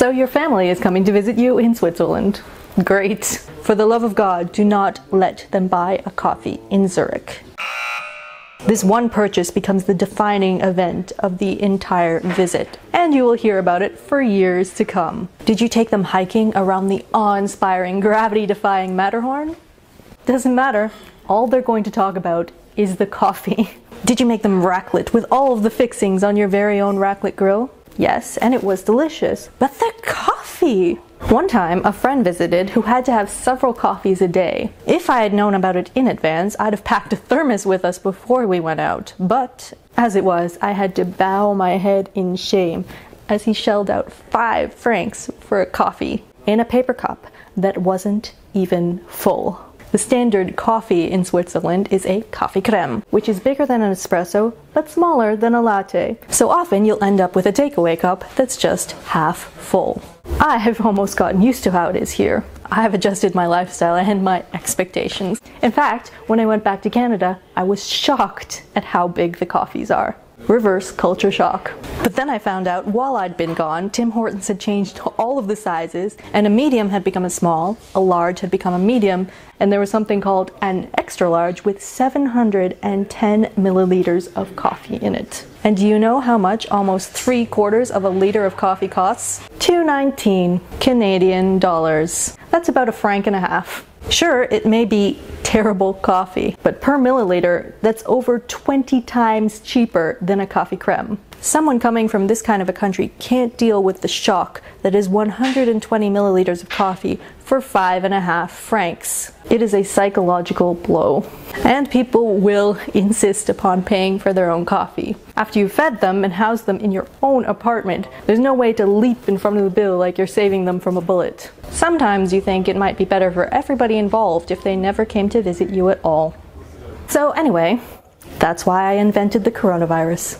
So your family is coming to visit you in Switzerland. Great. For the love of God, do not let them buy a coffee in Zurich. This one purchase becomes the defining event of the entire visit, and you will hear about it for years to come. Did you take them hiking around the awe-inspiring, gravity-defying Matterhorn? Doesn't matter. All they're going to talk about is the coffee. Did you make them raclette with all of the fixings on your very own raclette grill? Yes, and it was delicious. But the coffee! One time, a friend visited who had to have several coffees a day. If I had known about it in advance, I'd have packed a thermos with us before we went out. But, as it was, I had to bow my head in shame as he shelled out 5 francs for a coffee in a paper cup that wasn't even full. The standard coffee in Switzerland is a coffee creme, which is bigger than an espresso, but smaller than a latte. So often you'll end up with a takeaway cup that's just half full. I have almost gotten used to how it is here. I have adjusted my lifestyle and my expectations. In fact, when I went back to Canada, I was shocked at how big the coffees are. Reverse culture shock. But then I found out while I'd been gone, Tim Hortons had changed all of the sizes, and a medium had become a small, a large had become a medium, and there was something called an extra large with 710 milliliters of coffee in it. And do you know how much almost 3/4 of a liter of coffee costs? $2.19 Canadian dollars. That's about $1.50. Sure, it may be terrible coffee, but per milliliter, that's over 20 times cheaper than a coffee creme. Someone coming from this kind of a country can't deal with the shock that is 120 milliliters of coffee for 5.5 francs. It is a psychological blow. And people will insist upon paying for their own coffee. After you've fed them and housed them in your own apartment, there's no way to leap in front of the bill like you're saving them from a bullet. Sometimes you think it might be better for everybody involved if they never came to visit you at all. So anyway, that's why I invented the coronavirus.